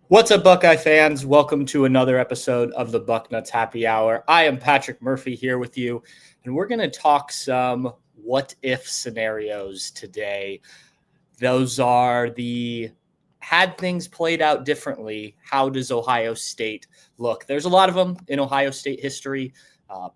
What's up, Buckeye fans? Welcome to another episode of the Bucknuts Happy Hour. I am Patrick Murphy here with you, and we're going to talk some what-if scenarios today. Those are the had things played out differently, how does Ohio State look? There's a lot of them in Ohio State history.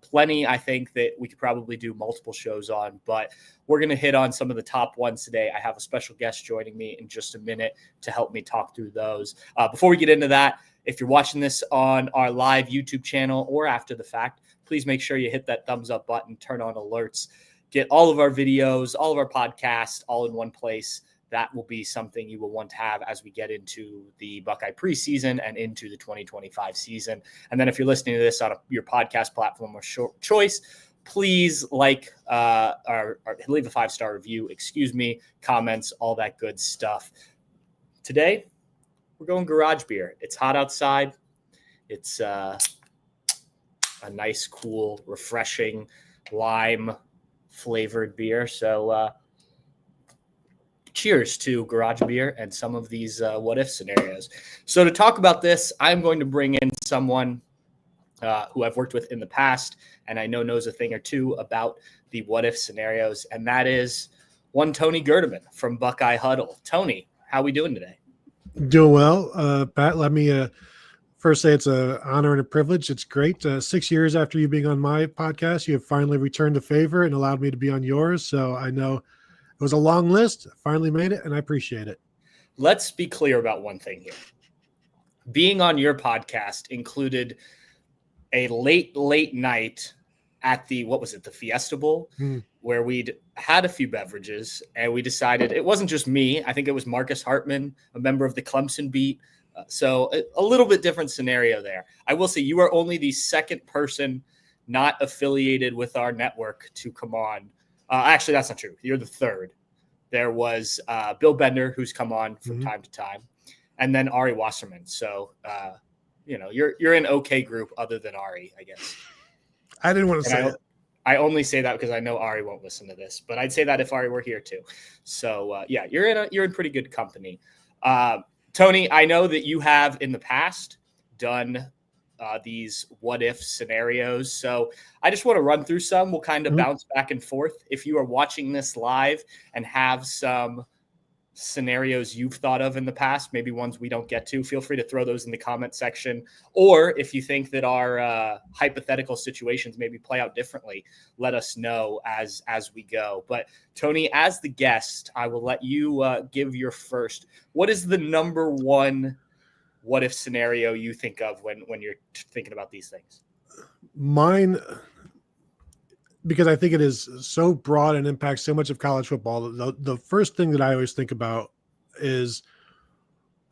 Plenty, I think, that we could probably do multiple shows on, but we're going to hit on some of the top ones today. I have a special guest joining me in just a minute to help me talk through those. Before we get into that, if you're watching this on our live YouTube channel or after the fact, please make sure you hit that thumbs up button, turn on alerts, get all of our videos, all of our podcasts all in one place. That will be something you will want to have as we get into the Buckeye preseason and into the 2025 season. And then if you're listening to this on your podcast platform of choice, please leave a 5-star review, comments, all that good stuff. Today, we're going garage beer. It's hot outside. It's a nice, cool, refreshing lime-flavored beer. So, cheers to garage beer and some of these what-if scenarios. So to talk about this, I'm going to bring in someone who I've worked with in the past and I know knows a thing or two about the what-if scenarios, and that is one Tony Gerdeman from Buckeye Huddle. Tony, how are we doing today? Doing well. Pat, let me first say it's an honor and a privilege. It's great. 6 years after you being on my podcast, you have finally returned the favor and allowed me to be on yours. So I know it was a long list. I finally made it, and I appreciate it. Let's be clear about one thing here. Being on your podcast included a late night at the Fiesta Bowl, where we'd had a few beverages, and we decided it wasn't just me. I think it was Marcus Hartman, a member of the Clemson beat. So a little bit different scenario there. I will say you are only the second person not affiliated with our network to come on. Actually, that's not true. You're the third. There was Bill Bender, who's come on from time to time, and then Ari Wasserman. So, you're an okay group other than Ari, I guess. I didn't want to say it. I only say that because I know Ari won't listen to this, but I'd say that if Ari were here too. So, you're in pretty good company. Tony, I know that you have in the past done these what-if scenarios. So I just want to run through some. We'll kind of bounce back and forth. If you are watching this live and have some scenarios you've thought of in the past, maybe ones we don't get to, feel free to throw those in the comment section. Or if you think that our hypothetical situations maybe play out differently, let us know as we go. But Tony, as the guest, I will let you give your first. What is the number one what if scenario you think of when you're thinking about these things? Mine, because I think it is so broad and impacts so much of college football. The first thing that I always think about is,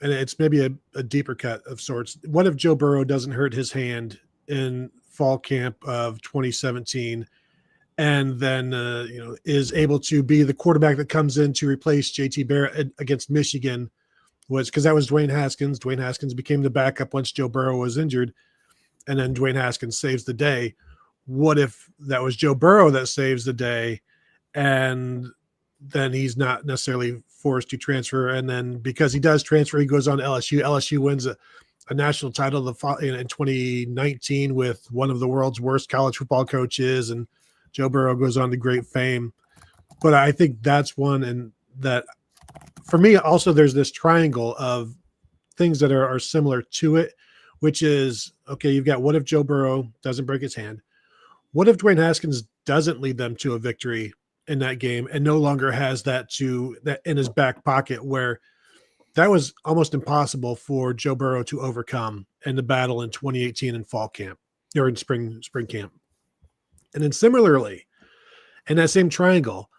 and it's maybe a deeper cut of sorts. What if Joe Burrow doesn't hurt his hand in fall camp of 2017 and then, is able to be the quarterback that comes in to replace JT Barrett against Michigan? Because that was Dwayne Haskins. Dwayne Haskins became the backup once Joe Burrow was injured, and then Dwayne Haskins saves the day. What if that was Joe Burrow that saves the day, and then he's not necessarily forced to transfer, and then because he does transfer, he goes on to LSU. LSU wins a national title in 2019 with one of the world's worst college football coaches, and Joe Burrow goes on to great fame. But I think that's one, and that – for me, also, there's this triangle of things that are similar to it, which is, okay, you've got what if Joe Burrow doesn't break his hand? What if Dwayne Haskins doesn't lead them to a victory in that game and no longer has that in his back pocket, where that was almost impossible for Joe Burrow to overcome in the battle in 2018 in fall camp or in spring camp? And then similarly, in that same triangle,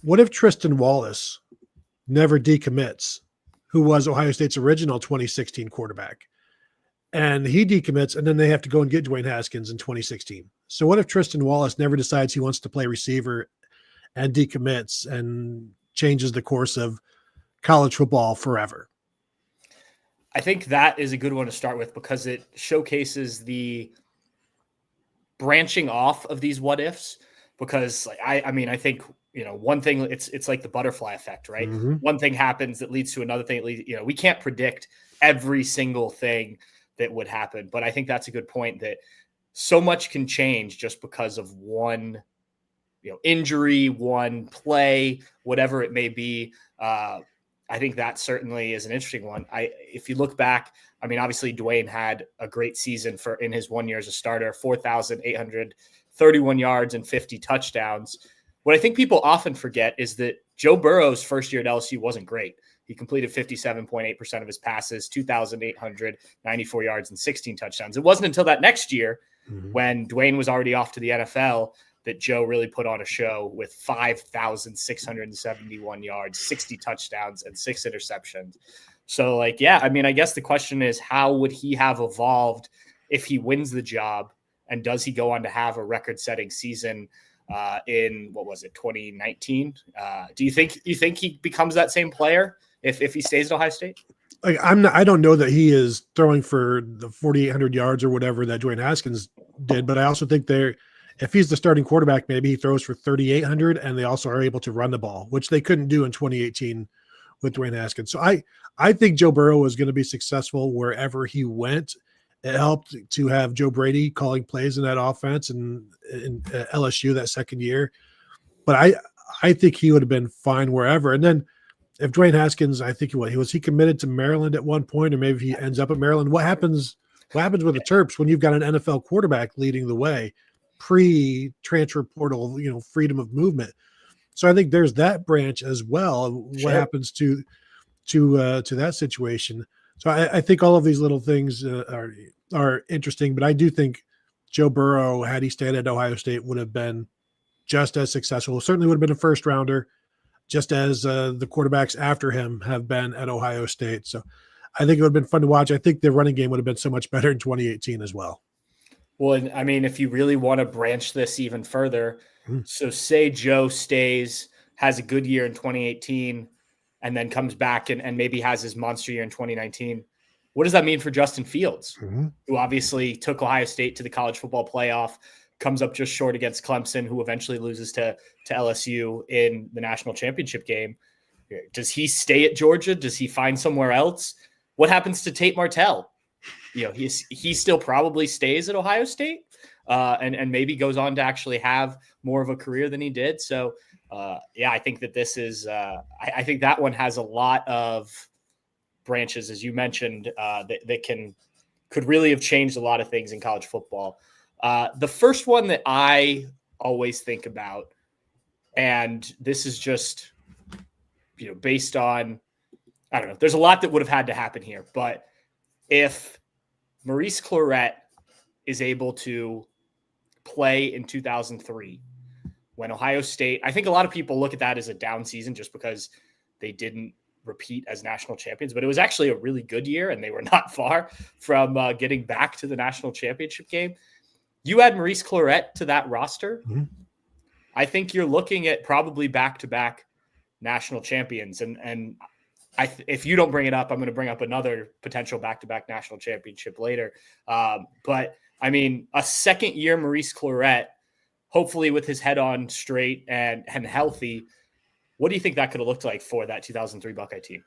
what if Tristan Wallace never decommits, who was Ohio State's original 2016 quarterback, and he decommits, and then they have to go and get Dwayne Haskins in 2016. So what if Tristan Wallace never decides he wants to play receiver and decommits and changes the course of college football forever? I think that is a good one to start with because it showcases the branching off of these what ifs. Because I think one thing, it's like the butterfly effect, right? One thing happens that leads to another thing. We can't predict every single thing that would happen. But I think that's a good point, that so much can change just because of one, injury, one play, whatever it may be. I think that certainly is an interesting one. If you look back, I mean, obviously Dwayne had a great season in his 1 year as a starter, 4,831 yards and 50 touchdowns. What I think people often forget is that Joe Burrow's first year at LSU wasn't great. He completed 57.8% of his passes, 2,894 yards and 16 touchdowns. It wasn't until that next year, when Dwayne was already off to the NFL, that Joe really put on a show with 5,671 yards, 60 touchdowns, and 6 interceptions. So, I guess the question is, how would he have evolved if he wins the job? And does he go on to have a record-setting season in, 2019? Do you think he becomes that same player if he stays at Ohio State? I don't know that he is throwing for the 4,800 yards or whatever that Dwayne Haskins did, but I also think if he's the starting quarterback, maybe he throws for 3,800, and they also are able to run the ball, which they couldn't do in 2018 with Dwayne Haskins. So I think Joe Burrow was going to be successful wherever he went. It helped to have Joe Brady calling plays in that offense and in LSU that second year. But I think he would have been fine wherever. And then if Dwayne Haskins, I think he committed to Maryland at one point, or maybe he ends up at Maryland. What happens with the Terps when you've got an NFL quarterback leading the way? Pre-transfer portal, freedom of movement. So I think there's that branch as well. What happens to that situation? So I think all of these little things are interesting, but I do think Joe Burrow, had he stayed at Ohio State, would have been just as successful. Certainly would have been a first rounder, just as the quarterbacks after him have been at Ohio State. So I think it would have been fun to watch. I think the running game would have been so much better in 2018 as well. Well, I mean, if you really want to branch this even further, so say Joe stays, has a good year in 2018, and then comes back and maybe has his monster year in 2019. What does that mean for Justin Fields, who obviously took Ohio State to the college football playoff, comes up just short against Clemson, who eventually loses to LSU in the national championship game? Does he stay at Georgia? Does he find somewhere else? What happens to Tate Martell? He still probably stays at Ohio State and maybe goes on to actually have more of a career than he did. So, I think that this is I think that one has a lot of branches, as you mentioned, that could really have changed a lot of things in college football. The first one that I always think about, and this is just based on, I don't know, there's a lot that would have had to happen here, but if Maurice Clarett is able to play in 2003 when Ohio State, I think a lot of people look at that as a down season just because they didn't repeat as national champions, but it was actually a really good year and they were not far from getting back to the national championship game. You add Maurice Clarett to that roster, I think you're looking at probably back-to-back national champions. And if you don't bring it up, I'm going to bring up another potential back-to-back national championship later. But I mean, a second year Maurice Clarett, hopefully with his head on straight and healthy, what do you think that could have looked like for that 2003 Buckeye team?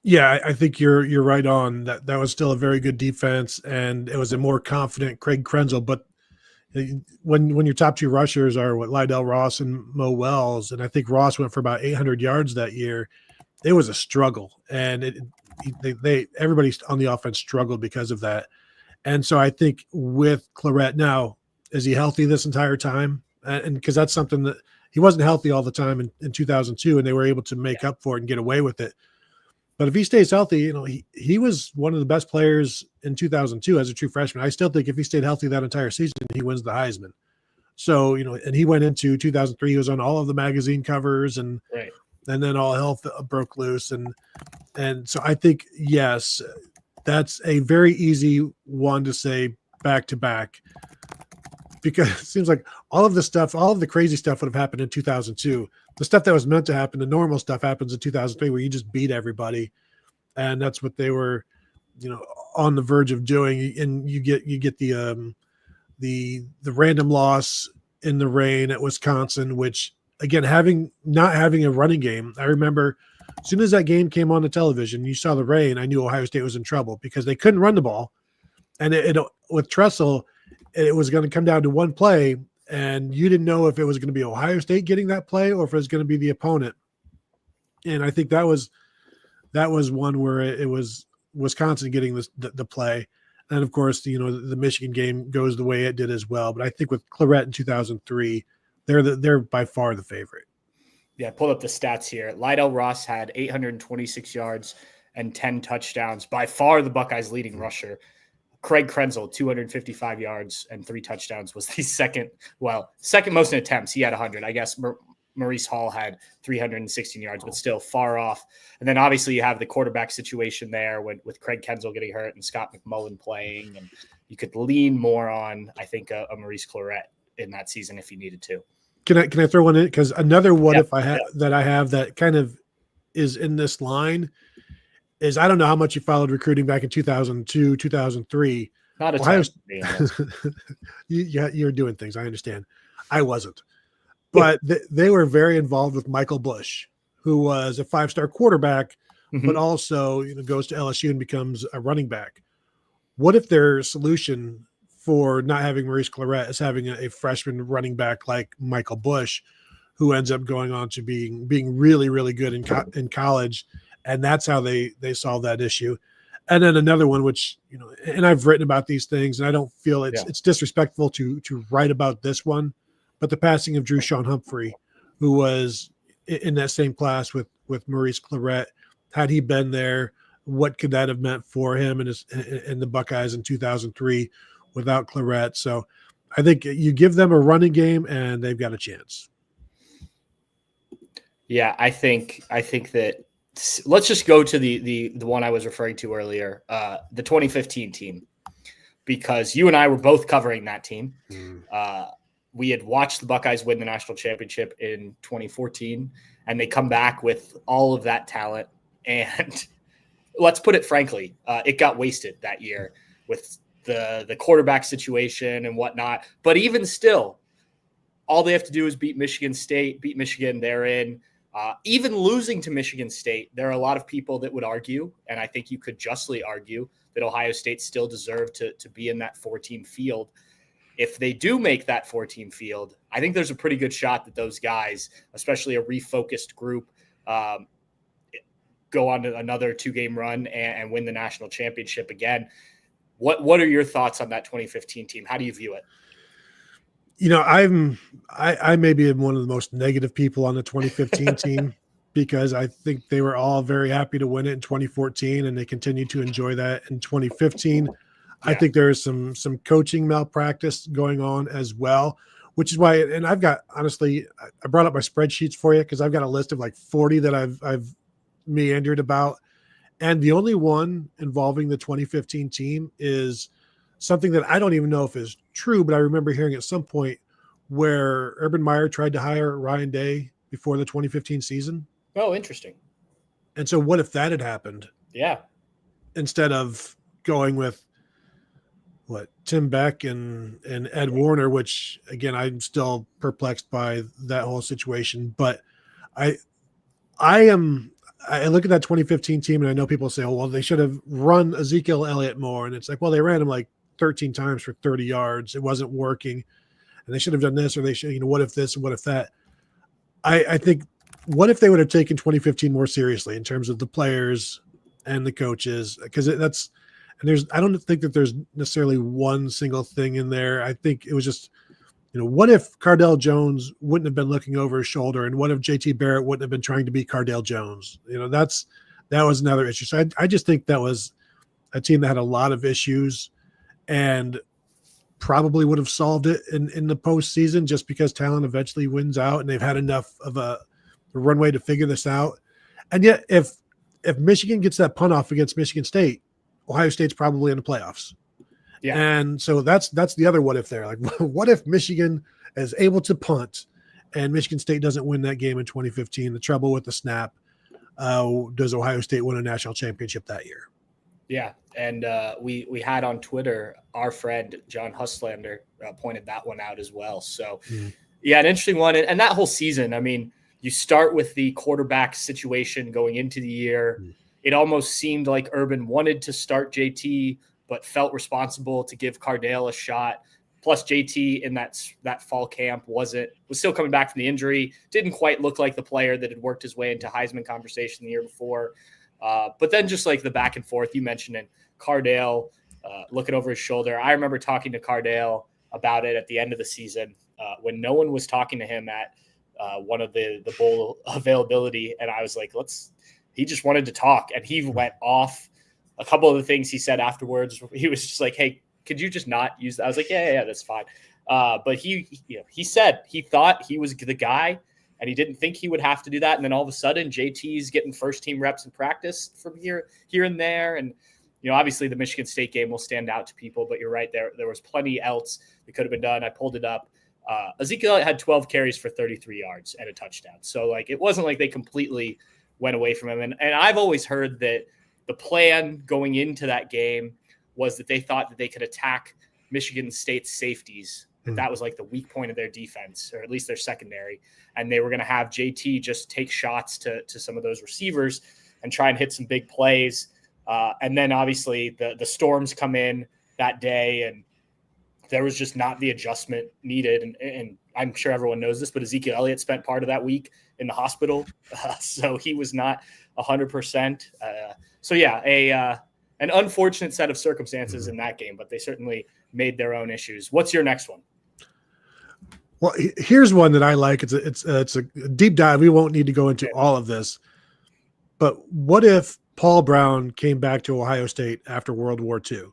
Yeah, I think you're right on that. That was still a very good defense, and it was a more confident Craig Krenzel. But when your top two rushers are Lydell Ross and Mo Wells, and I think Ross went for about 800 yards that year, it was a struggle, and everybody on the offense struggled because of that. And so I think with Clarett now, is he healthy this entire time? And because that's something that he wasn't healthy all the time in 2002, and they were able to make up for it and get away with it. But if he stays healthy, he was one of the best players in 2002 as a true freshman. I still think if he stayed healthy that entire season, he wins the Heisman. So, and he went into 2003, he was on all of the magazine covers, and then all hell broke loose. And so I think, yes, that's a very easy one to say back to back, because it seems like all of the crazy stuff would have happened in 2002. The stuff that was meant to happen, the normal stuff, happens in 2003, where you just beat everybody. And that's what they were, on the verge of doing. And you get the random loss in the rain at Wisconsin, which again, not having a running game. I remember As soon as that game came on the television, you saw the rain, I knew Ohio State was in trouble because they couldn't run the ball. And with Tressel, it was going to come down to one play, and you didn't know if it was going to be Ohio State getting that play or if it was going to be the opponent. And I think that was one where it was Wisconsin getting the play. And of course, the Michigan game goes the way it did as well. But I think with Clarett in 2003, they're by far the favorite. Yeah, I pulled up the stats here. Lydell Ross had 826 yards and 10 touchdowns, by far the Buckeyes' leading rusher. Craig Krenzel, 255 yards and 3 touchdowns, was the second most in attempts. He had 100. I guess Maurice Hall had 316 yards, but still far off. And then obviously you have the quarterback situation there with Craig Krenzel getting hurt and Scott McMullen playing. And you could lean more on, I think, a Maurice Clarett in that season if you needed to. Can I throw one in? Because another what if I have that kind of is in this line is, I don't know how much you followed recruiting back in 2002, 2003. Not a ton. You're doing things. I understand. I wasn't. But they were very involved with Michael Bush, who was a 5-star quarterback, but also goes to LSU and becomes a running back. What if their solution for not having Maurice Clarett is having a freshman running back like Michael Bush, who ends up going on to being really, really good in college, and that's how they solve that issue. And then another one, which and I've written about these things, and I don't feel it's disrespectful to write about this one, but the passing of Drew Sean Humphrey, who was in that same class with Maurice Clarett. Had he been there, what could that have meant for him and the Buckeyes in 2003 without Clarett? So I think you give them a running game and they've got a chance. Yeah, I think that let's just go to the one I was referring to earlier, the 2015 team, because you and I were both covering that team. We had watched the Buckeyes win the national championship in 2014, and they come back with all of that talent. And let's put it frankly, it got wasted that year with the quarterback situation and whatnot. But even still, all they have to do is beat Michigan State, beat Michigan. They're in. Even losing to Michigan State, there are a lot of people that would argue, and I think you could justly argue, that Ohio State still deserved to be in that 4-team field. If they do make that 4-team field, I think there's a pretty good shot that those guys, especially a refocused group, go on to another 2-game run and win the national championship again. What are your thoughts on that 2015 team? How do you view it? I maybe am one of the most negative people on the 2015 team because I think they were all very happy to win it in 2014 and they continued to enjoy that in 2015. Yeah. I think there is some coaching malpractice going on as well, which is why, and I've got, honestly, I brought up my spreadsheets for you because I've got a list of like 40 that I've meandered about. And the only one involving the 2015 team is something that I don't even know if is true, but I remember hearing at some point where Urban Meyer tried to hire Ryan Day before the 2015 season. Oh, interesting. And so what if that had happened? Yeah. Instead of going with Tim Beck and Ed Warner, which again, I'm still perplexed by that whole situation, but I look at that 2015 team and I know people say, oh, well, they should have run Ezekiel Elliott more. And it's like, well, they ran him like 13 times for 30 yards. It wasn't working. And they should have done this, or they should, what if this and what if that? I think, what if they would have taken 2015 more seriously in terms of the players and the coaches? Because I don't think that there's necessarily one single thing in there. I think it was just, what if Cardale Jones wouldn't have been looking over his shoulder, and what if JT Barrett wouldn't have been trying to be Cardale Jones? That was another issue. So I just think that was a team that had a lot of issues and probably would have solved it in the postseason just because talent eventually wins out and they've had enough of a runway to figure this out. And yet if Michigan gets that punt off against Michigan State, Ohio State's probably in the playoffs. Yeah. And so that's the other what if there. Like, what if Michigan is able to punt and Michigan State doesn't win that game in 2015? The trouble with the snap. Does Ohio State win a national championship that year? Yeah. And we had on Twitter, our friend John Huslander pointed that one out as well. So, yeah, an interesting one. And that whole season, I mean, you start with the quarterback situation going into the year. It almost seemed like Urban wanted to start JT, but felt responsible to give Cardale a shot. Plus JT in that fall camp was still coming back from the injury. Didn't quite look like the player that had worked his way into Heisman conversation the year before. But then just like the back and forth you mentioned, and Cardale looking over his shoulder. I remember talking to Cardale about it at the end of the season when no one was talking to him at one of the bowl availability. And I was like, he just wanted to talk. And he went off. A couple of the things he said afterwards, he was just like, hey, could you just not use that? I was like, yeah, that's fine. But he said he thought he was the guy and he didn't think he would have to do that. And then all of a sudden JT's getting first team reps in practice from here and there. And, obviously the Michigan State game will stand out to people, but you're right there. There was plenty else that could have been done. I pulled it up. Ezekiel had 12 carries for 33 yards and a touchdown. So it wasn't like they completely went away from him. And I've always heard that the plan going into that game was that they thought that they could attack Michigan State's safeties. That was like the weak point of their defense, or at least their secondary. And they were going to have JT just take shots to some of those receivers and try and hit some big plays. And then obviously the storms come in that day, and there was just not the adjustment needed. And I'm sure everyone knows this, but Ezekiel Elliott spent part of that week in the hospital. So he was not 100%. So yeah, an unfortunate set of circumstances in that game, but they certainly made their own issues. What's your next one? Well, here's one that I like. It's a deep dive. We won't need to go into all of this, but what if Paul Brown came back to Ohio State after World War II?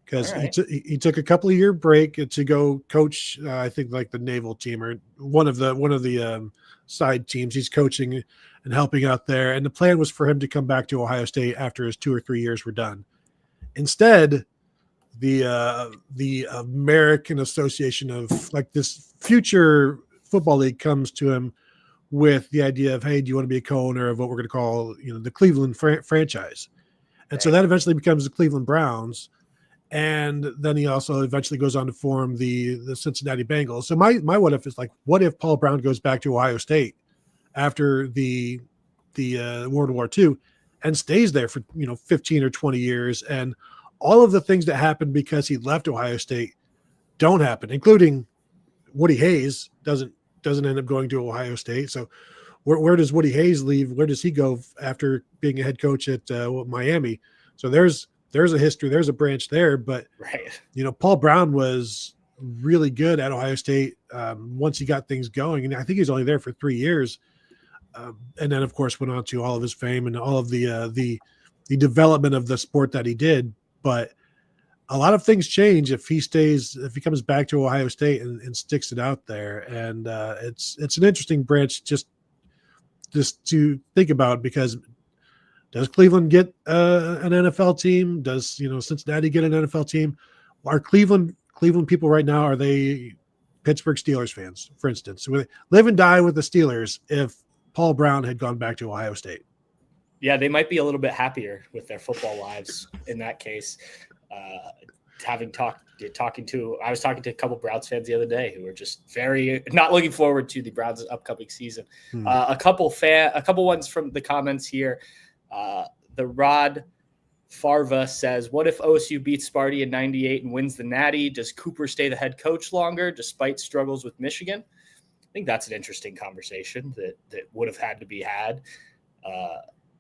Because he took a couple of year break to go coach, I think like the naval team or one of the side teams. He's coaching and helping out there. And the plan was for him to come back to Ohio State after his 2 or 3 years were done. Instead, the American Association of like this future football league comes to him with the idea of, hey, do you want to be a co-owner of what we're going to call, the Cleveland franchise? And so that eventually becomes the Cleveland Browns. And then he also eventually goes on to form the Cincinnati Bengals. So my what if is like, what if Paul Brown goes back to Ohio State after the World War II and stays there for 15 or 20 years, and all of the things that happened because he left Ohio State don't happen, including Woody Hayes doesn't end up going to Ohio State. So where does Woody Hayes leave? Where does he go after being a head coach at Miami? So there's a history, there's a branch there, but Paul Brown was really good at Ohio State once he got things going, and I think he was only there for 3 years, and then of course went on to all of his fame and all of the development of the sport that he did. But a lot of things change if he comes back to Ohio State and sticks it out there, and it's an interesting branch just to think about, because does Cleveland get an NFL team? Does Cincinnati get an NFL team? Are Cleveland people right now, are they Pittsburgh Steelers fans, for instance? Would they live and die with the Steelers if Paul Brown had gone back to Ohio State? Yeah, they might be a little bit happier with their football lives in that case. I was talking to a couple Browns fans the other day who were just very not looking forward to the Browns' upcoming season. A couple ones from the comments here. The Rod Farva says, what if OSU beats Sparty in 98 and wins the Natty? Does Cooper stay the head coach longer despite struggles with Michigan? I think that's an interesting conversation that would have had to be had.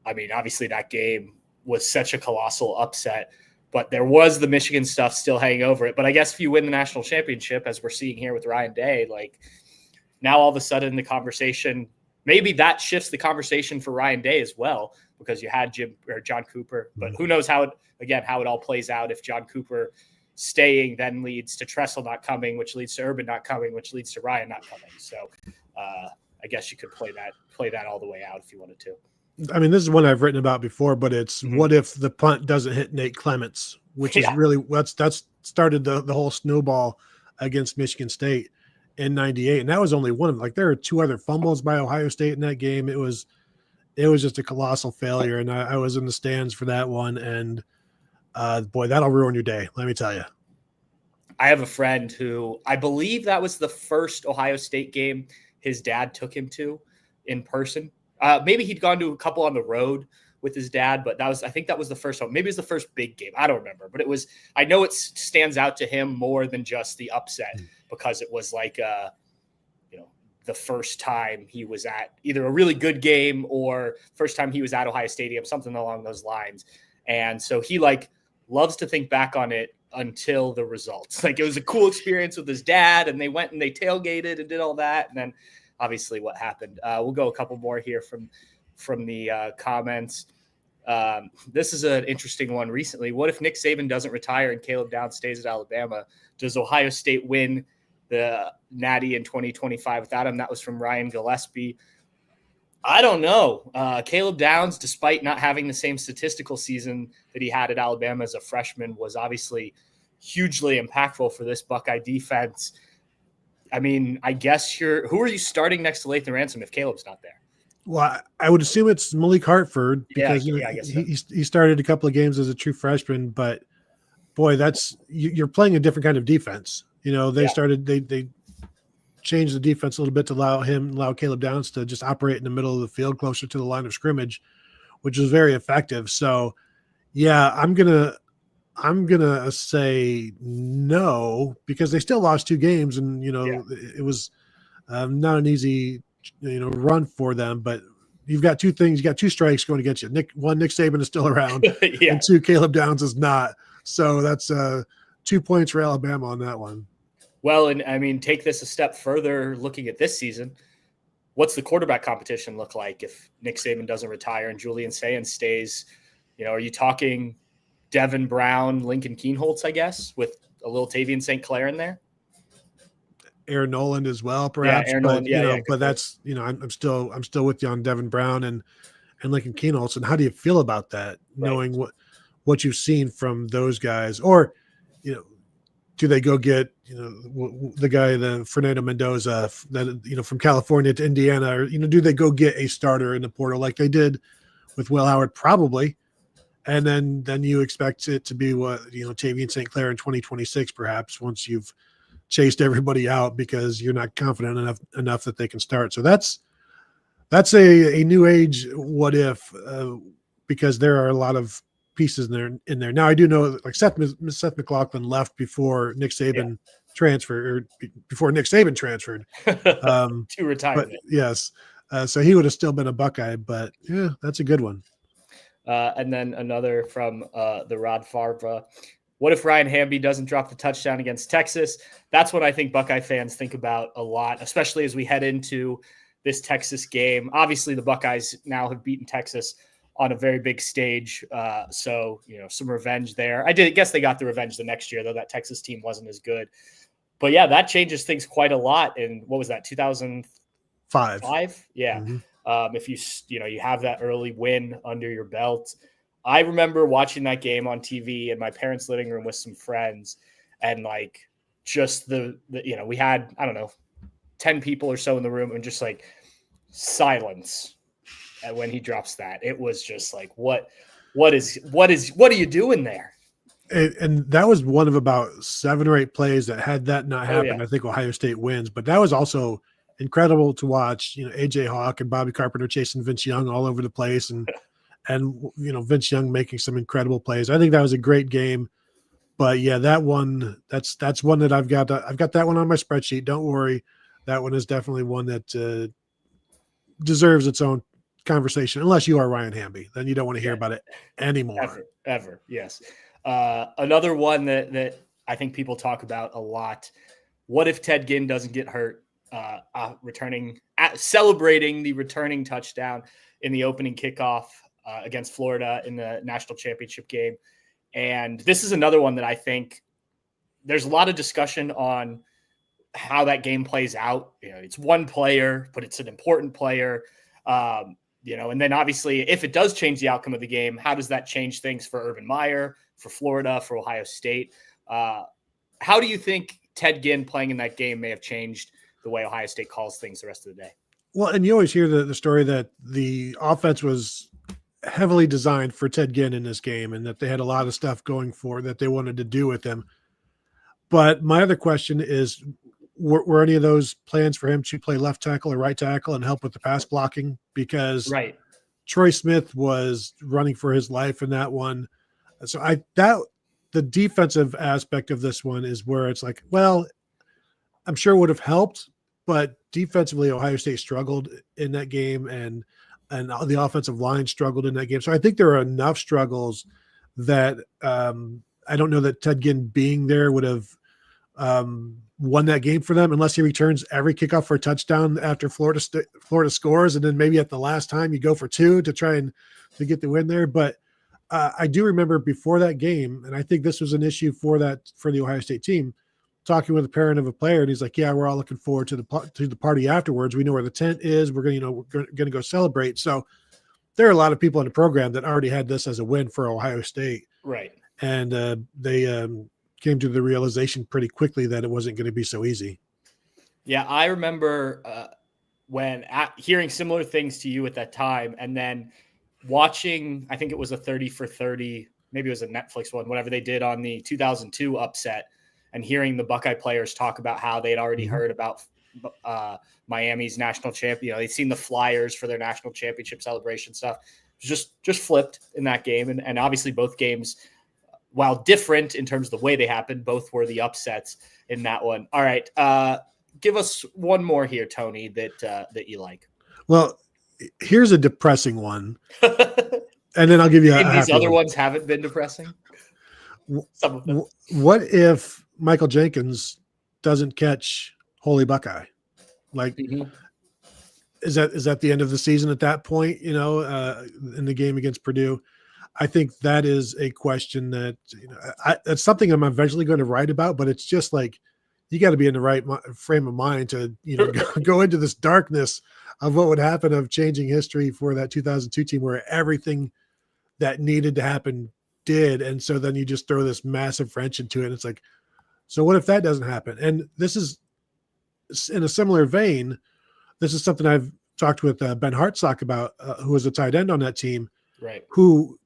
Obviously that game was such a colossal upset, but there was the Michigan stuff still hanging over it. But I guess if you win the national championship, as we're seeing here with Ryan Day, now all of a sudden the conversation, maybe that shifts the conversation for Ryan Day as well, because you had John Cooper, but who knows how it all plays out. If John Cooper staying then leads to Tressel not coming, which leads to Urban not coming, which leads to Ryan not coming. So I guess you could play that all the way out if you wanted to. This is one I've written about before, but it's what if the punt doesn't hit Nate Clements, which is really that's started the whole snowball against Michigan State in 98. And that was only one of them. There are 2 other fumbles by Ohio State in that game. It was just a colossal failure. And I was in the stands for that one. And boy, that'll ruin your day. Let me tell you. I have a friend who I believe that was the first Ohio State game his dad took him to. in person. Maybe he'd gone to a couple on the road with his dad, but I think that was the first one. Maybe it was the first big game. I don't remember, but I know it stands out to him more than just the upset, because it was like, the first time he was at either a really good game or first time he was at Ohio Stadium, something along those lines. And so he loves to think back on it until the results. Like, it was a cool experience with his dad, and they went and they tailgated and did all that. And then obviously what happened. We'll go a couple more here from the comments. This is an interesting one recently. What if Nick Saban doesn't retire and Caleb Downs stays at Alabama? Does Ohio State win the Natty in 2025 without him? That was from Ryan Gillespie. I don't know. Caleb Downs, despite not having the same statistical season that he had at Alabama as a freshman, was obviously hugely impactful for this Buckeye defense. I mean, I guess who are you starting next to Lathan Ransom if Caleb's not there? Well, I would assume it's Malik Hartford, because I guess so. he started a couple of games as a true freshman, but boy, you're playing a different kind of defense. They changed the defense a little bit to allow Caleb Downs to just operate in the middle of the field, closer to the line of scrimmage, which was very effective. So, yeah, I'm gonna say no, because they still lost 2 games, and it was not an easy run for them. But you've got 2 things. You got 2 strikes going against you. Nick Saban is still around, and 2, Caleb Downs is not. So that's 2 points for Alabama on that one. Well, and I mean, take this a step further, looking at this season. What's the quarterback competition look like if Nick Saban doesn't retire and Julian Sayin stays? Are you talking Devin Brown, Lincoln Keenholz, I guess, with a little Tavian St. Clair in there? Aaron Noland as well, perhaps. Yeah, Noland, but that's, I'm still with you on Devin Brown and Lincoln Keenholz. And how do you feel about that, knowing what you've seen from those guys? Or, do they go get, the guy, the Fernando Mendoza, that, from California to Indiana, or, do they go get a starter in the portal like they did with Will Howard? Probably. And then you expect it to be what, Tavian St. Clair in 2026, perhaps, once you've chased everybody out because you're not confident enough that they can start. So that's a new age what if, because there are a lot of pieces in there. Now I do know that, like, Seth McLaughlin left before Nick Saban transferred, or before Nick Saban transferred to retirement. But yes, so he would have still been a Buckeye. But yeah, that's a good one. And then another from the Rod Favre. What if Ryan Hamby doesn't drop the touchdown against Texas? That's what I think Buckeye fans think about a lot, especially as we head into this Texas game. Obviously, the Buckeyes now have beaten Texas on a very big stage. So, some revenge there. I guess they got the revenge the next year, though that Texas team wasn't as good. But yeah, that changes things quite a lot. And what was that, 2005? Yeah. Mm-hmm. If you have that early win under your belt. I remember watching that game on TV in my parents' living room with some friends, and just we had, I don't know, 10 people or so in the room, and just silence when he drops that. It was just what are you doing there? And that was one of about 7 or 8 plays that, had that not happened, I think Ohio State wins. But that was also incredible to watch. AJ Hawk and Bobby Carpenter chasing Vince Young all over the place, and Vince Young making some incredible plays. I think that was a great game. But yeah, that one, that's one that I've got that one on my spreadsheet. Don't worry, that one is definitely one that deserves its own conversation. Unless you are Ryan Hamby, then you don't want to hear about it anymore. Ever. Yes. Another one that I think people talk about a lot. What if Ted Ginn doesn't get hurt? Celebrating the returning touchdown in the opening kickoff against Florida in the national championship game. And this is another one that I think there's a lot of discussion on how that game plays out. It's one player, but it's an important player. And then obviously if it does change the outcome of the game, how does that change things for Urban Meyer, for Florida, for Ohio State? How do you think Ted Ginn playing in that game may have changed the way Ohio State calls things the rest of the day? Well, and you always hear the story that the offense was heavily designed for Ted Ginn in this game, and that they had a lot of stuff going for that they wanted to do with him. But my other question is, were any of those plans for him to play left tackle or right tackle and help with the pass blocking? Because Right. Troy Smith was running for his life in that one. So the defensive aspect of this one is where it's like, well, I'm sure it would have helped, but defensively, Ohio State struggled in that game, and the offensive line struggled in that game. So I think there are enough struggles that I don't know that Ted Ginn being there would have won that game for them, unless he returns every kickoff for a touchdown after Florida scores, and then maybe at the last time you go for two to try and to get the win there. But I do remember before that game, and I think this was an issue for the Ohio State team, talking with a parent of a player, and he's like, "Yeah, we're all looking forward to the party afterwards. We know where the tent is. We're going to go celebrate." So there are a lot of people in the program that already had this as a win for Ohio State, Right? And they came to the realization pretty quickly that it wasn't going to be so easy. Yeah, I remember hearing similar things to you at that time, and then watching, I think it was a 30 for 30, maybe it was a Netflix one, whatever they did on the 2002 upset, and hearing the Buckeye players talk about how they'd already heard about Miami's national champion. They'd seen the flyers for their national championship celebration stuff. It was just flipped in that game. And obviously both games, while different in terms of the way they happened, both were the upsets in that one. All right. Give us one more here, Tony, that you like. Well, here's a depressing one. And then I'll give you these other ones haven't been depressing. Some of them. What if Michael Jenkins doesn't catch Holy Buckeye? Like, is that the end of the season at that point? In the game against Purdue, I think that is a question that that's something I'm eventually going to write about. But it's just like you got to be in the right frame of mind to go into this darkness of what would happen of changing history for that 2002 team, where everything that needed to happen did, and so then you just throw this massive wrench into it. And it's like, so what if that doesn't happen? And this is in a similar vein. This is something I've talked with Ben Hartsock about, who was a tight end on that team, right? Who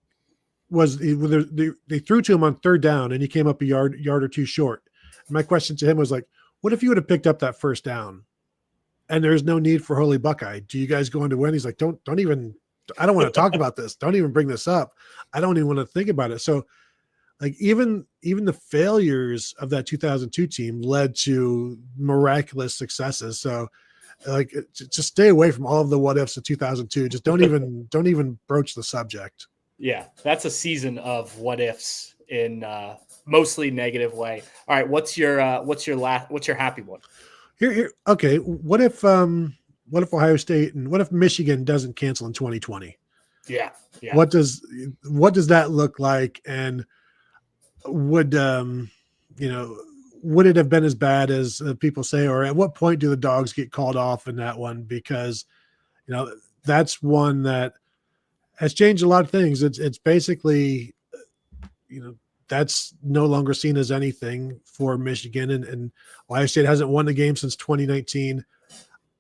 was they threw to him on third down, and he came up a yard or two short. And my question to him was like, what if you would have picked up that first down, and there's no need for Holy Buckeye? Do you guys go on to win? He's like, don't even. I don't want to talk about this. Don't even bring this up. I don't even want to think about it. So, like, even the failures of that 2002 team led to miraculous successes. So, like, just stay away from all of the what ifs of 2002. Just don't even broach the subject. Yeah, that's a season of what ifs in mostly negative way. All right, what's your happy one? Here. Okay, what if Ohio State and what if Michigan doesn't cancel in 2020? Yeah. What does that look like? And would it have been as bad as people say, or at what point do the Dogs get called off in that one? Because that's one that has changed a lot of things. It's basically that's no longer seen as anything for Michigan, and Ohio State hasn't won the game since 2019.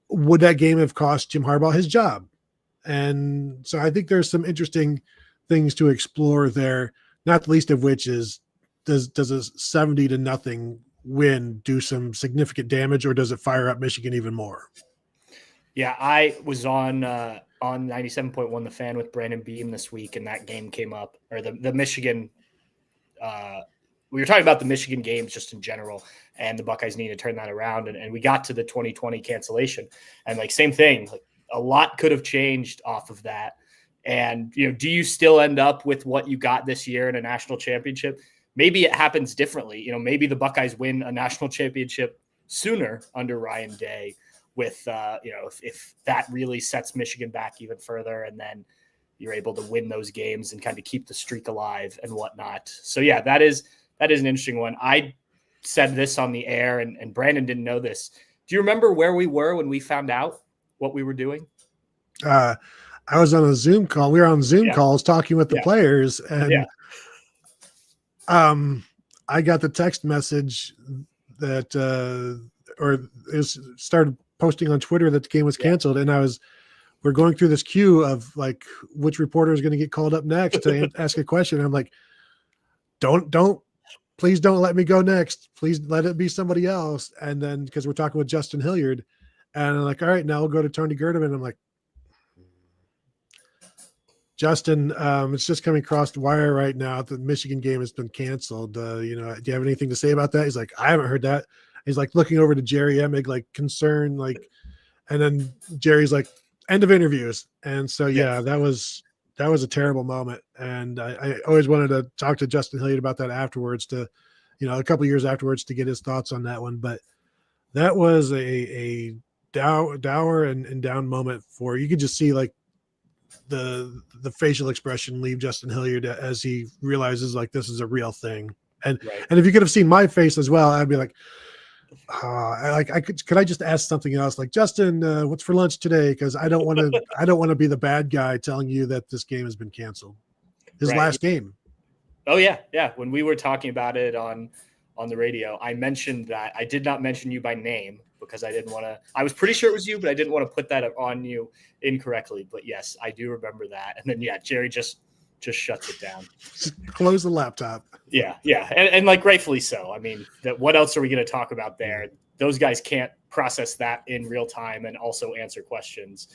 Would that game have cost Jim Harbaugh his job? And so I think there's some interesting things to explore there, not the least of which is, does a 70-0 win do some significant damage, or does it fire up Michigan even more? Yeah, I was on 97.1 The Fan with Brandon Beam this week, and that game came up, or the Michigan we were talking about the Michigan games just in general, and the Buckeyes need to turn that around. And we got to the 2020 cancellation, and like same thing, like a lot could have changed off of that. And, do you still end up with what you got this year in a national championship? Maybe it happens differently. Maybe the Buckeyes win a national championship sooner under Ryan Day with, if that really sets Michigan back even further, and then you're able to win those games and kind of keep the streak alive and whatnot. So yeah, that is an interesting one. I said this on the air, and Brandon didn't know this. Do you remember where we were when we found out what we were doing? I was on a Zoom call. We were on Zoom calls talking with the players, and I got the text message that started posting on Twitter that the game was canceled, and we're going through this queue of like which reporter is going to get called up next to ask a question. I'm like, don't please don't let me go next. Please let it be somebody else. And then, because we're talking with Justin Hilliard, and I'm like, all right, now we'll go to Tony Gerdeman. I'm like, Justin, it's just coming across the wire right now. The Michigan game has been canceled. Do you have anything to say about that? He's like, I haven't heard that. He's like looking over to Jerry Emig, like concerned, like, and then Jerry's like, end of interviews. And so, yeah, that was a terrible moment. And I always wanted to talk to Justin Hilliard about that afterwards, to, a couple of years afterwards, to get his thoughts on that one. But that was a dour and down moment you could just see like the facial expression leave Justin Hilliard as he realizes like this is a real thing. And if you could have seen my face as well, I'd be like, could I just ask something else? Like, Justin, what's for lunch today? Because I don't want to be the bad guy telling you that this game has been canceled. His last game. Oh yeah. Yeah. When we were talking about it on the radio, I mentioned that I did not mention you by name because I didn't want to, I was pretty sure it was you, but I didn't want to put that on you incorrectly. But yes, I do remember that. And then, yeah, Jerry just shuts it down. Just close the laptop. Yeah. Yeah. And like rightfully so. I mean, what else are we going to talk about there? Those guys can't process that in real time and also answer questions.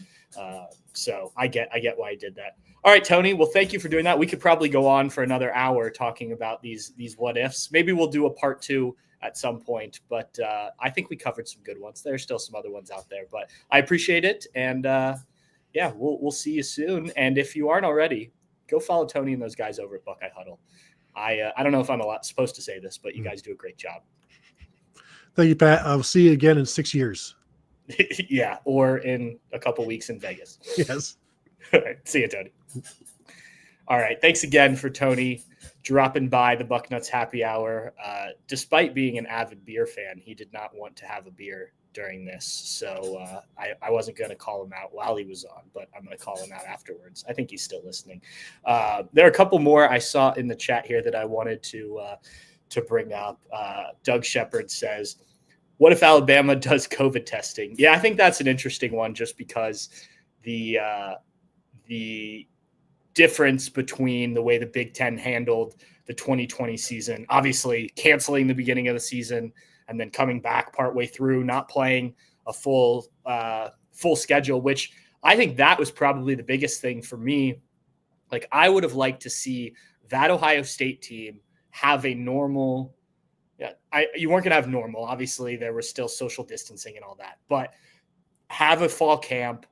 So I get why I did that. All right, Tony. Well, thank you for doing that. We could probably go on for another hour talking about these what ifs. Maybe we'll do a part 2 at some point, but I think we covered some good ones. There's still some other ones out there, but I appreciate it. And yeah, we'll see you soon. And if you aren't already, go follow Tony and those guys over at Buckeye Huddle. I don't know if I'm supposed to say this, but you guys do a great job. Thank you, Pat. I'll see you again in 6 years. Yeah, or in a couple weeks in Vegas. Yes. All right. See you, Tony. All right. Thanks again for Tony dropping by the Bucknuts Happy Hour. Despite being an avid beer fan, he did not want to have a beer during this. So I wasn't going to call him out while he was on, but I'm going to call him out afterwards. I think he's still listening. There are a couple more I saw in the chat here that I wanted to bring up. Doug Shepard says, what if Alabama does COVID testing? Yeah, I think that's an interesting one just because the difference between the way the Big Ten handled the 2020 season, obviously canceling the beginning of the season and then coming back partway through, not playing a full schedule, which I think that was probably the biggest thing for me. Like, I would have liked to see that Ohio State team have a normal. You weren't going to have normal. Obviously, there was still social distancing and all that, but have a fall camp,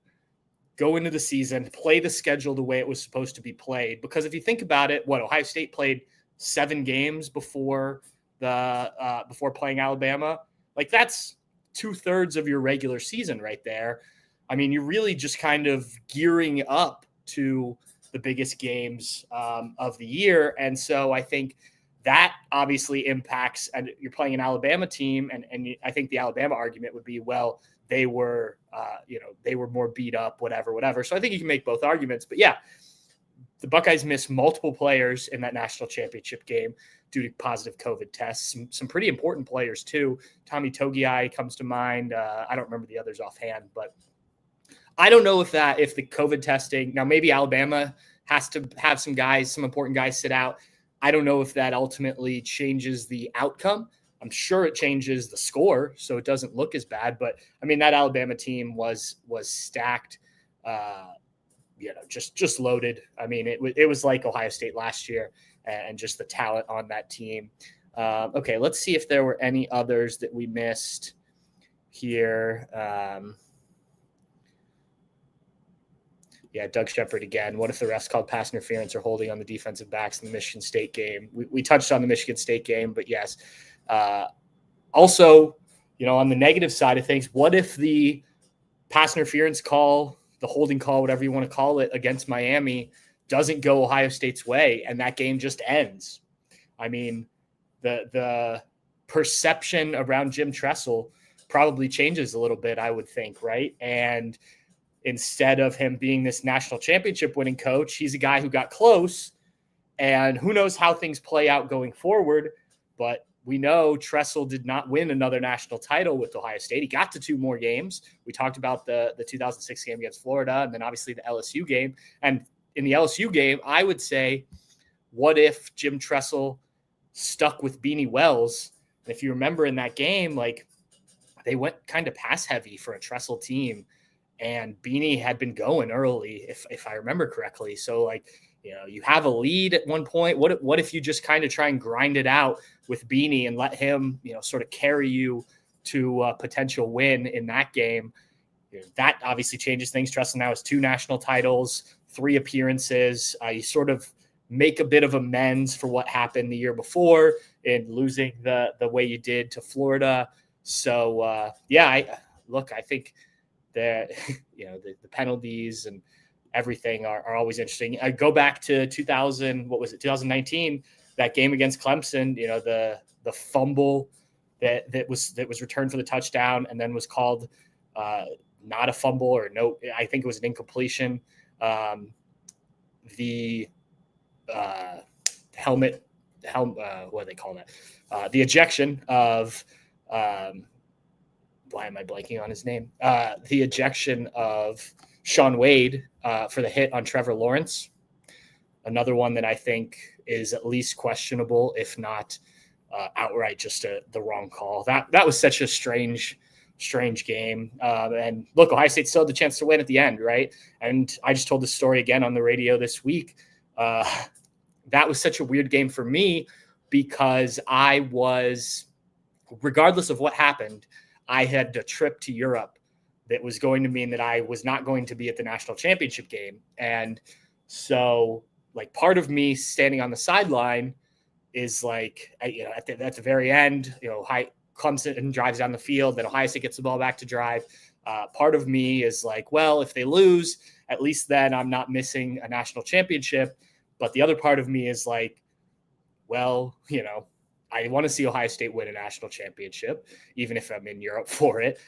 go into the season, play the schedule the way it was supposed to be played. Because if you think about it, Ohio State played 7 games before playing Alabama. Like, that's 2/3 of your regular season right there. I mean, you're really just kind of gearing up to the biggest games of the year. And so I think that obviously impacts, and you're playing an Alabama team. And I think the Alabama argument would be, well, they were more beat up, whatever. So I think you can make both arguments, but yeah, the Buckeyes missed multiple players in that national championship game due to positive COVID tests. Some pretty important players too. Tommy Togiai comes to mind. I don't remember the others offhand, but I don't know if the COVID testing, now maybe Alabama has to have some important guys sit out. I don't know if that ultimately changes the outcome. I'm sure it changes the score, so it doesn't look as bad. But I mean, that Alabama team was stacked, just loaded. I mean, it was like Ohio State last year, and just the talent on that team. Okay, let's see if there were any others that we missed here. Yeah, Doug Shepard again. What if the refs called pass interference or holding on the defensive backs in the Michigan State game? We touched on the Michigan State game, but yes. Also, on the negative side of things, what if the pass interference call, the holding call, whatever you want to call it, against Miami doesn't go Ohio State's way and that game just ends? I mean, the perception around Jim Tressel probably changes a little bit, I would think, right? And instead of him being this national championship winning coach, he's a guy who got close, and who knows how things play out going forward. But we know Tressel did not win another national title with Ohio State. He got to 2 more games. We talked about the 2006 game against Florida, and then obviously the LSU game. And in the LSU game, I would say, what if Jim Tressel stuck with Beanie Wells. And if you remember in that game, like they went kind of pass heavy for a Tressel team, and Beanie had been going early, if I remember correctly. So like, you have a lead at one point. What if you just kind of try and grind it out with Beanie and let him, sort of carry you to a potential win in that game? That obviously changes things. Tressel now has 2 national titles, 3 appearances. You sort of make a bit of amends for what happened the year before in losing the way you did to Florida. So I think that the penalties and everything are always interesting. I go back to 2019, that game against Clemson. The fumble that was returned for the touchdown and then was called not a fumble, or no, I think it was an incompletion. The helmet, what do they call that? The ejection of, why am I blanking on his name? The ejection of Sean Wade for the hit on Trevor Lawrence. Another one that I think is at least questionable, if not outright just the wrong call. That was such a strange game. And look, Ohio State still had the chance to win at the end, right? And I just told this story again on the radio this week. That was such a weird game for me because I was, regardless of what happened, I had a trip to Europe that was going to mean that I was not going to be at the national championship game. And so like part of me standing on the sideline is like, at the very end, Clemson drives down the field, then Ohio State gets the ball back to drive. Part of me is like, well, if they lose, at least then I'm not missing a national championship. But the other part of me is like, well, I want to see Ohio State win a national championship, even if I'm in Europe for it.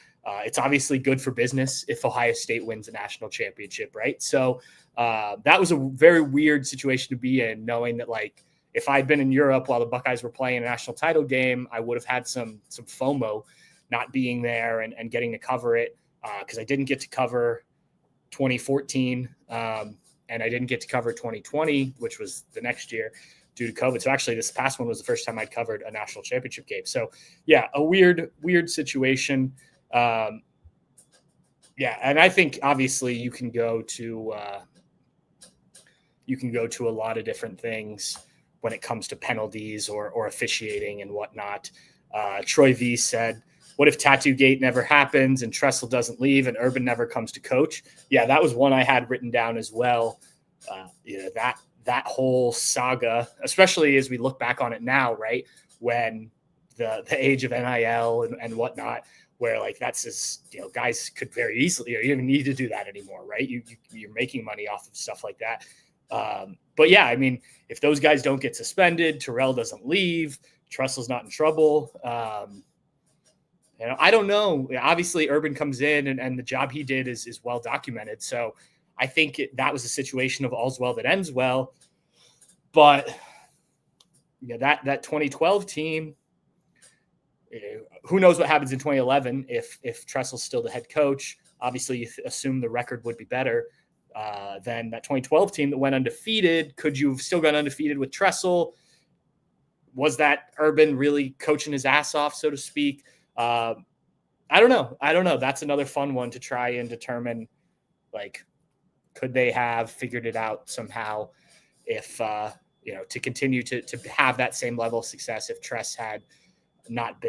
It's obviously good for business if Ohio State wins a national championship, right? So that was a very weird situation to be in, knowing that like if I'd been in Europe while the Buckeyes were playing a national title game, I would have had some FOMO not being there and getting to cover it because I didn't get to cover 2014 and I didn't get to cover 2020, which was the next year, due to COVID. So actually this past one was the first time I'd covered a national championship game. So yeah, a weird situation. And I think obviously you can go to a lot of different things when it comes to penalties or officiating and whatnot. Troy V said, what if Tattoo Gate never happens and Tressel doesn't leave and Urban never comes to coach? Yeah, that was one I had written down as well. That whole saga, especially as we look back on it now, right? When the age of NIL and whatnot, where like that's just, guys could very easily, you don't even need to do that anymore, right? You're making money off of stuff like that. But yeah, I mean, if those guys don't get suspended, Terrell doesn't leave, Tressel's not in trouble. I don't know. Obviously, Urban comes in and the job he did is well documented. So I think that was a situation of all's well that ends well. But that 2012 team, who knows what happens in 2011 if Tressel's still the head coach. Obviously, you assume the record would be better than that 2012 team that went undefeated. Could you have still gone undefeated with Tressel? Was that Urban really coaching his ass off, so to speak? I don't know. That's another fun one to try and determine, like, could they have figured it out somehow if, to continue to have that same level of success if Tress had not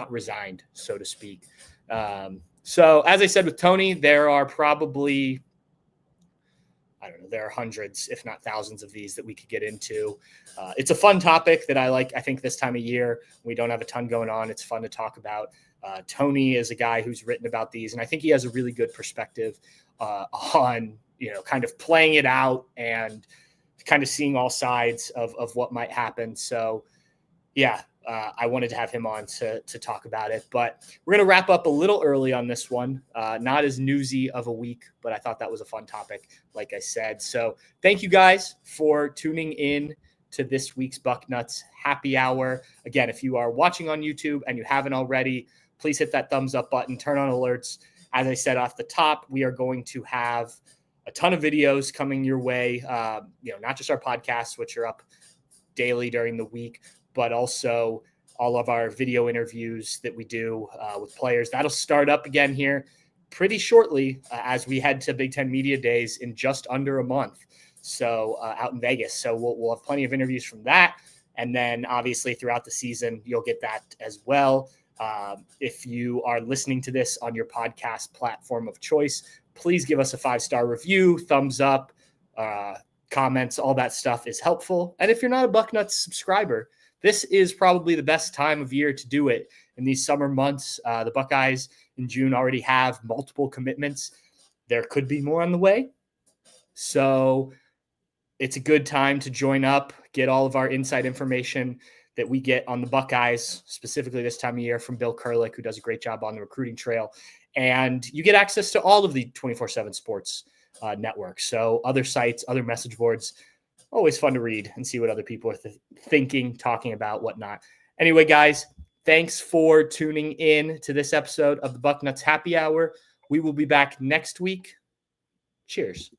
resigned, so to speak. So as I said with Tony, there are probably, there are hundreds, if not thousands of these that we could get into. It's a fun topic that I like. I think this time of year, we don't have a ton going on. It's fun to talk about. Tony is a guy who's written about these, and I think he has a really good perspective on, kind of playing it out and kind of seeing all sides of what might happen. So yeah, I wanted to have him on to talk about it, but we're going to wrap up a little early on this one. Not as newsy of a week, but I thought that was a fun topic, like I said. So thank you guys for tuning in to this week's Bucknuts Happy Hour. Again, if you are watching on YouTube and you haven't already, please hit that thumbs up button, turn on alerts. As I said off the top, we are going to have a ton of videos coming your way. Not just our podcasts, which are up daily during the week, but also all of our video interviews that we do with players. That'll start up again here pretty shortly as we head to Big Ten Media Days in just under a month. So out in Vegas. So we'll have plenty of interviews from that. And then obviously throughout the season, you'll get that as well. If you are listening to this on your podcast platform of choice, please give us a 5-star review, thumbs up, comments, all that stuff is helpful. And if you're not a Bucknuts subscriber, this is probably the best time of year to do it in these summer months. The Buckeyes in June already have multiple commitments. There could be more on the way. So it's a good time to join up, get all of our inside information that we get on the Buckeyes, specifically this time of year from Bill Kurlick, who does a great job on the recruiting trail. And you get access to all of the 24/7 sports networks. So other sites, other message boards, always fun to read and see what other people are thinking, talking about, whatnot. Anyway, guys, thanks for tuning in to this episode of the Bucknuts Happy Hour. We will be back next week. Cheers.